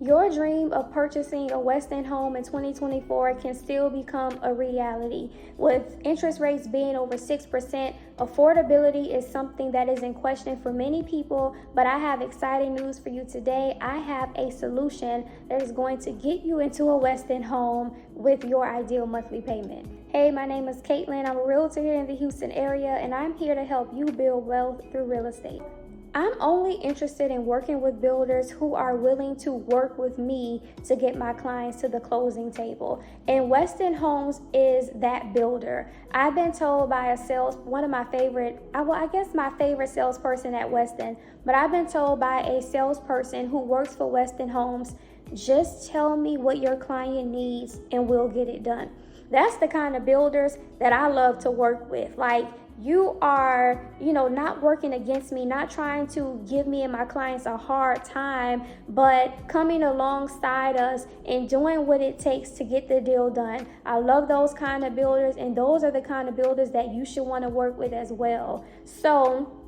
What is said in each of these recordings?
Your dream of purchasing a Westin home in 2024 can still become a reality. With interest rates being over 6%, affordability is something that is in question for many people, but I have exciting news for you today. I have a solution that is going to get you into a Westin home with your ideal monthly payment. Hey, my name is Caitlyn. I'm a realtor here in the Houston area, and I'm here to help you build wealth through real estate. I'm only interested in working with builders who are willing to work with me to get my clients to the closing table. And Westin Homes is that builder. I've been told by my favorite salesperson at Westin, but I've been told by a salesperson who works for Westin Homes, just tell me what your client needs and we'll get it done. That's the kind of builders that I love to work with. Like, you are, not working against me, not trying to give me and my clients a hard time, but coming alongside us and doing what it takes to get the deal done. I love those kind of builders, and those are the kind of builders that you should want to work with as well. So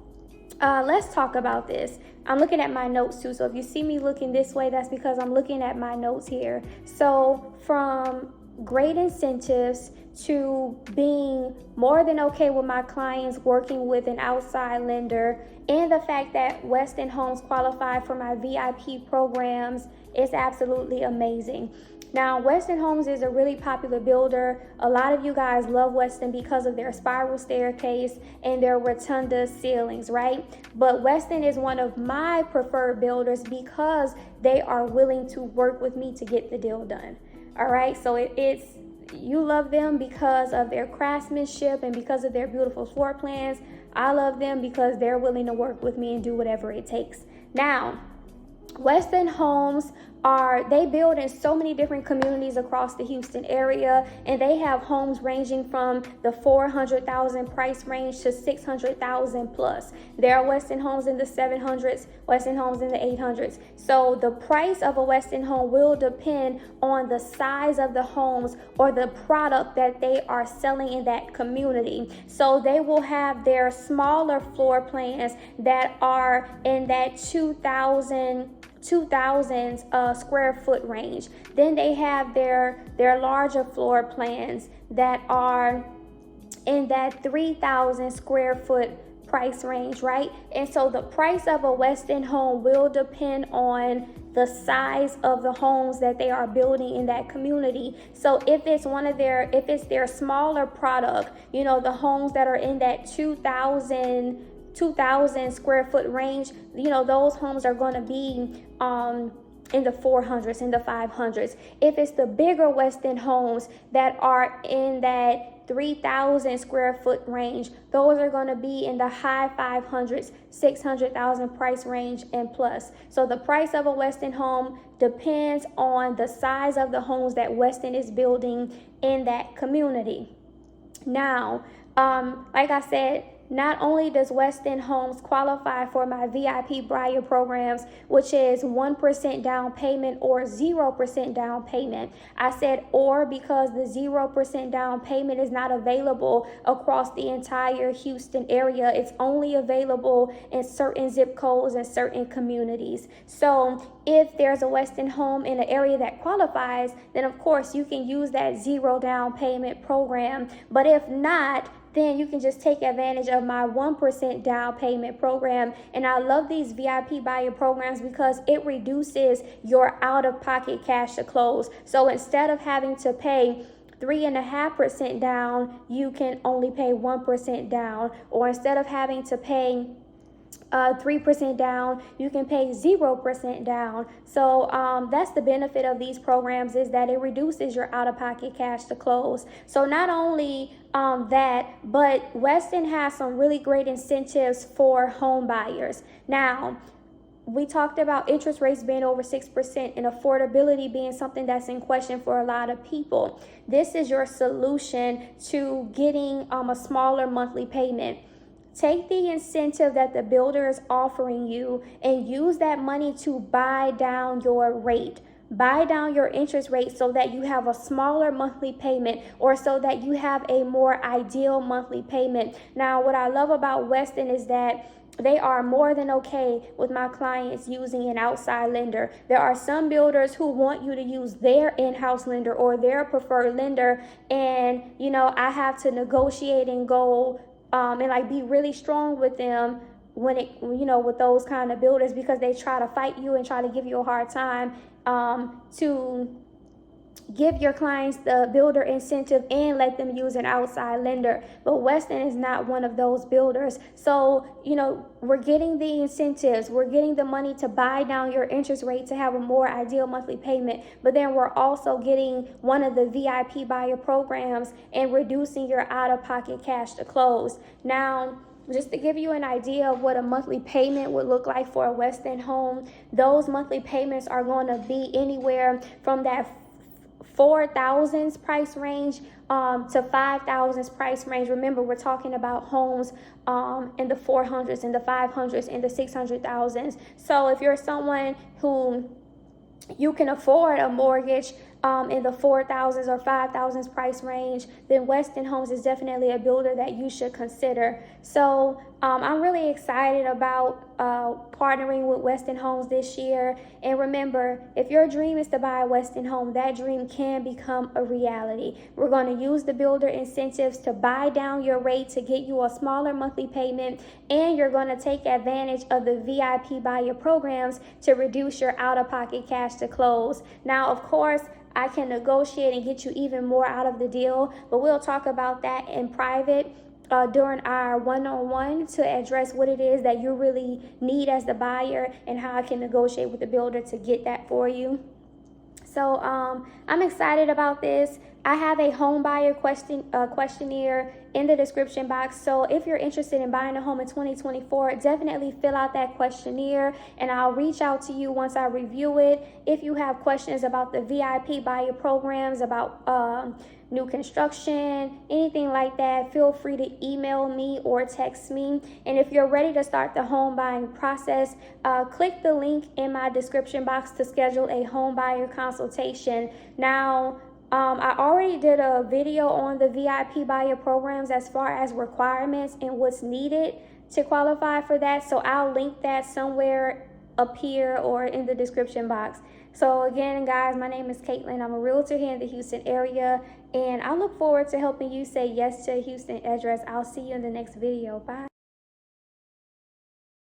let's talk about this. I'm looking at my notes too. So if you see me looking this way, that's because I'm looking at my notes here. So from great incentives to being more than okay with my clients working with an outside lender, and the fact that Westin Homes qualify for my VIP programs is absolutely amazing. Now, Westin Homes is a really popular builder. A lot of you guys love Westin because of their spiral staircase and their rotunda ceilings, right? But Westin is one of my preferred builders because they are willing to work with me to get the deal done. All right, so you love them because of their craftsmanship and because of their beautiful floor plans. I love them because they're willing to work with me and do whatever it takes. Now, Westin Homes they build in so many different communities across the Houston area, and they have homes ranging from the $400,000 price range to $600,000 plus. There are Westin Homes in the 700s, Westin Homes in the 800s. So the price of a Westin home will depend on the size of the homes or the product that they are selling in that community. So they will have their smaller floor plans that are in that 2,000 square foot range. Then they have their larger floor plans that are in that 3,000 square foot price range, right? And so the price of a Westin home will depend on the size of the homes that they are building in that community. So if it's their smaller product, the homes that are in that 2,000 square foot range, those homes are going to be in the 400s, in the 500s. If it's the bigger Westin homes that are in that 3,000 square foot range, those are going to be in the high 500s, 600,000 price range and plus. So the price of a Westin home depends on the size of the homes that Westin is building in that community. Now, like I said, not only does Westin Homes qualify for my VIP buyer programs, which is 1% down payment or 0% down payment. I said or because the 0% down payment is not available across the entire Houston area. It's only available in certain zip codes and certain communities. So if there's a Westin home in an area that qualifies, then of course you can use that 0 down payment program. But if not, then you can just take advantage of my 1% down payment program. And I love these VIP buyer programs because it reduces your out-of-pocket cash to close. So instead of having to pay 3.5% down, you can only pay 1% down. Or instead of having to pay 3% down, you can pay 0% down. So that's the benefit of these programs, is that it reduces your out-of-pocket cash to close. So not only that, but Westin has some really great incentives for home buyers. Now, we talked about interest rates being over 6% and affordability being something that's in question for a lot of people. This is your solution to getting a smaller monthly payment. Take the incentive that the builder is offering you and use that money to buy down your rate. Buy down your interest rate so that you have a smaller monthly payment, or so that you have a more ideal monthly payment. Now, what I love about Westin is that they are more than okay with my clients using an outside lender. There are some builders who want you to use their in-house lender or their preferred lender, and I have to negotiate and go and like be really strong with them when it with those kind of builders, because they try to fight you and try to give you a hard time to give your clients the builder incentive and let them use an outside lender. But Westin is not one of those builders. So, we're getting the incentives, we're getting the money to buy down your interest rate to have a more ideal monthly payment, but then we're also getting one of the VIP buyer programs and reducing your out-of-pocket cash to close. Now, just to give you an idea of what a monthly payment would look like for a Westin home, those monthly payments are going to be anywhere from that 4,000s price range to 5,000s price range. Remember, we're talking about homes in the 400s, in the 500s, in the 600,000s. So if you're someone who you can afford a mortgage in the 4,000s or 5,000s price range, then Westin Homes is definitely a builder that you should consider. So I'm really excited about partnering with Westin Homes this year. And remember, if your dream is to buy a Westin home, that dream can become a reality. We're going to use the builder incentives to buy down your rate to get you a smaller monthly payment, and you're going to take advantage of the VIP buyer programs to reduce your out-of-pocket cash to close. Now, of course, I can negotiate and get you even more out of the deal, but we'll talk about that in private during our one-on-one to address what it is that you really need as the buyer and how I can negotiate with the builder to get that for you. So I'm excited about this. I have a home buyer questionnaire in the description box. So if you're interested in buying a home in 2024, definitely fill out that questionnaire and I'll reach out to you once I review it. If you have questions about the VIP buyer programs, about new construction, anything like that, feel free to email me or text me. And if you're ready to start the home buying process, click the link in my description box to schedule a home buyer consultation. Now, I already did a video on the VIP buyer programs as far as requirements and what's needed to qualify for that. So I'll link that somewhere up here or in the description box. So again, guys, my name is Caitlyn. I'm a realtor here in the Houston area, and I look forward to helping you say yes to a Houston address. I'll see you in the next video. Bye.